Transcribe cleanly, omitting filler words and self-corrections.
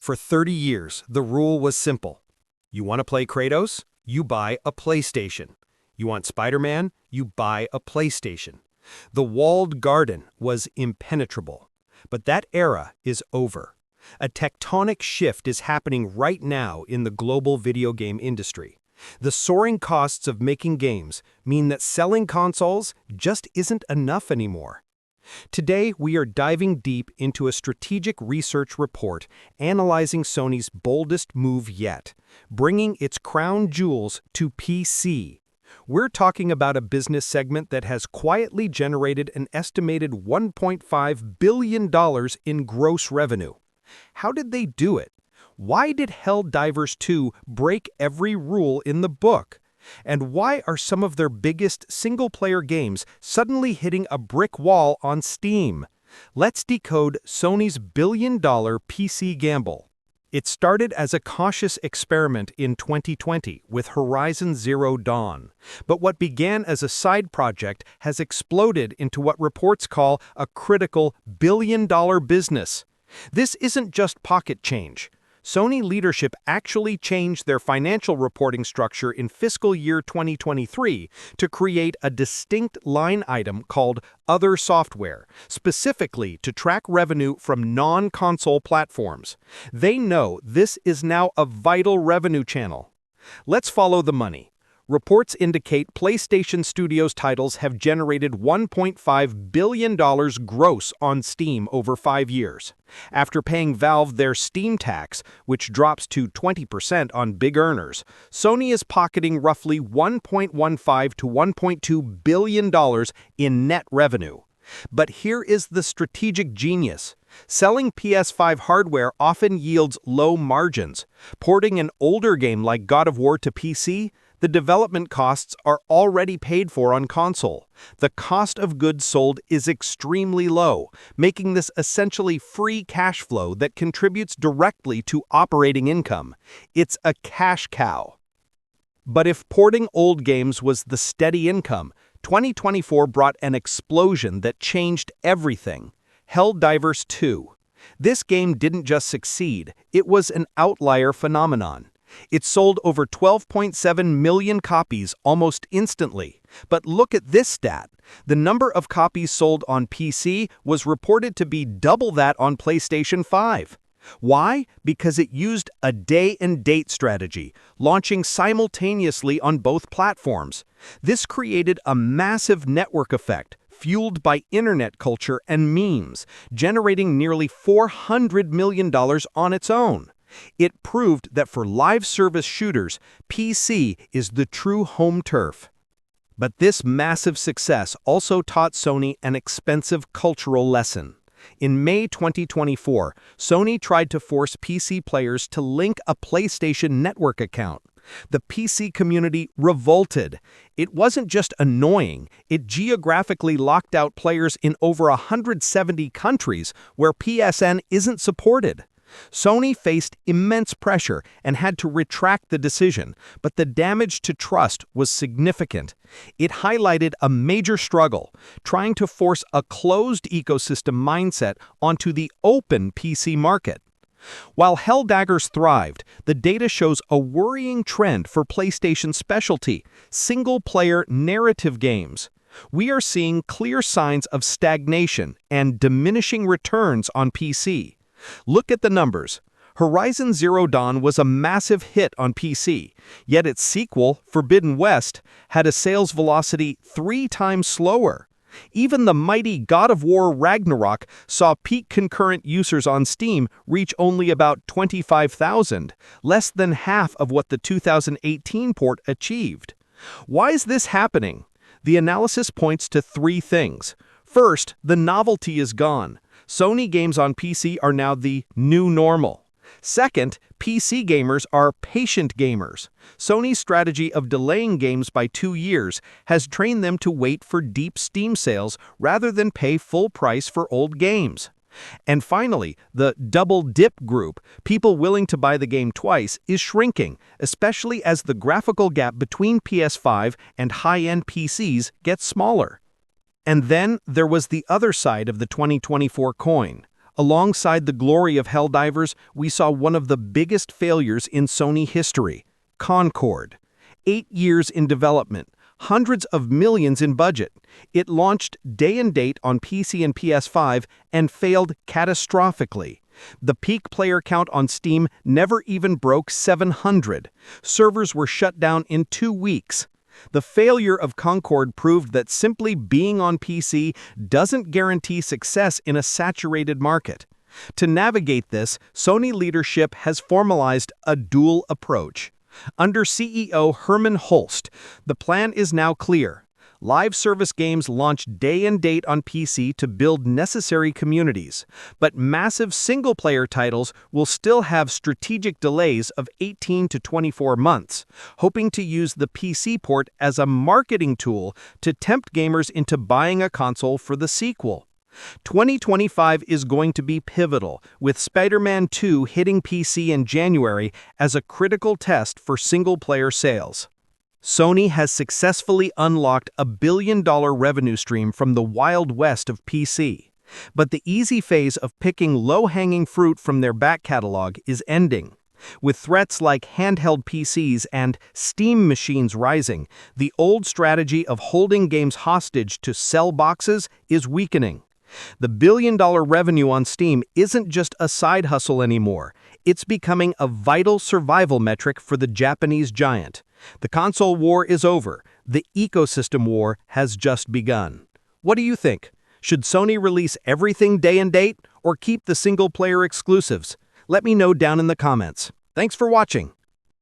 For 30 years, the rule was simple. You want to play Kratos? You buy a PlayStation. You want Spider-Man? You buy a PlayStation. The walled garden was impenetrable. But that era is over. A tectonic shift is happening right now in the global video game industry. The soaring costs of making games mean that selling consoles just isn't enough anymore. Today, we are diving deep into a strategic research report analyzing Sony's boldest move yet, bringing its crown jewels to PC. We're talking about a business segment that has quietly generated an estimated $1.5 billion in gross revenue. How did they do it? Why did Helldivers 2 break every rule in the book? And why are some of their biggest single-player games suddenly hitting a brick wall on Steam? Let's decode Sony's billion-dollar PC gamble. It started as a cautious experiment in 2020 with Horizon Zero Dawn. But what began as a side project has exploded into what reports call a critical billion-dollar business. This isn't just pocket change. Sony leadership actually changed their financial reporting structure in fiscal year 2023 to create a distinct line item called Other Software, specifically to track revenue from non-console platforms. They know this is now a vital revenue channel. Let's follow the money. Reports indicate PlayStation Studios titles have generated $1.5 billion gross on Steam over 5 years. After paying Valve their Steam tax, which drops to 20% on big earners, Sony is pocketing roughly $1.15 to $1.2 billion in net revenue. But here is the strategic genius. Selling PS5 hardware often yields low margins. Porting an older game like God of War to PC, the development costs are already paid for on console. The cost of goods sold is extremely low, making this essentially free cash flow that contributes directly to operating income. It's a cash cow. But if porting old games was the steady income, 2024 brought an explosion that changed everything. Helldivers 2. This game didn't just succeed, it was an outlier phenomenon. It sold over 12.7 million copies almost instantly. But look at this stat. The number of copies sold on PC was reported to be double that on PlayStation 5. Why? Because it used a day-and-date strategy, launching simultaneously on both platforms. This created a massive network effect, fueled by internet culture and memes, generating nearly $400 million on its own. It proved that for live service shooters, PC is the true home turf. But this massive success also taught Sony an expensive cultural lesson. In May 2024, Sony tried to force PC players to link a PlayStation Network account. The PC community revolted. It wasn't just annoying, it geographically locked out players in over 170 countries where PSN isn't supported. Sony faced immense pressure and had to retract the decision, but the damage to trust was significant. It highlighted a major struggle, trying to force a closed ecosystem mindset onto the open PC market. While Helldivers thrived, the data shows a worrying trend for PlayStation's specialty, single-player narrative games. We are seeing clear signs of stagnation and diminishing returns on PC. Look at the numbers. Horizon Zero Dawn was a massive hit on PC, yet its sequel, Forbidden West, had a sales velocity 3 times slower. Even the mighty God of War Ragnarok saw peak concurrent users on Steam reach only about 25,000, less than half of what the 2018 port achieved. Why is this happening? The analysis points to 3 things. First, the novelty is gone. Sony games on PC are now the new normal. Second, PC gamers are patient gamers. Sony's strategy of delaying games by 2 years has trained them to wait for deep Steam sales rather than pay full price for old games. And finally, the double-dip group, people willing to buy the game twice, is shrinking, especially as the graphical gap between PS5 and high-end PCs gets smaller. And then there was the other side of the 2024 coin. Alongside the glory of Helldivers, we saw one of the biggest failures in Sony history, Concord. 8 years in development, hundreds of millions in budget. It launched day and date on PC and PS5 and failed catastrophically. The peak player count on Steam never even broke 700. Servers were shut down in 2 weeks. The failure of Concord proved that simply being on PC doesn't guarantee success in a saturated market. To navigate this, Sony leadership has formalized a dual approach. Under CEO Herman Hulst, the plan is now clear. Live service games launch day and date on PC to build necessary communities, but massive single-player titles will still have strategic delays of 18 to 24 months, hoping to use the PC port as a marketing tool to tempt gamers into buying a console for the sequel. 2025 is going to be pivotal, with Spider-Man 2 hitting PC in January as a critical test for single-player sales. Sony has successfully unlocked a billion-dollar revenue stream from the Wild West of PC. But the easy phase of picking low-hanging fruit from their back catalog is ending. With threats like handheld PCs and Steam machines rising, the old strategy of holding games hostage to sell boxes is weakening. The billion-dollar revenue on Steam isn't just a side hustle anymore. It's becoming a vital survival metric for the Japanese giant. The console war is over. The ecosystem war has just begun. What do you think? Should Sony release everything day and date or keep the single-player exclusives? Let me know down in the comments. Thanks for watching.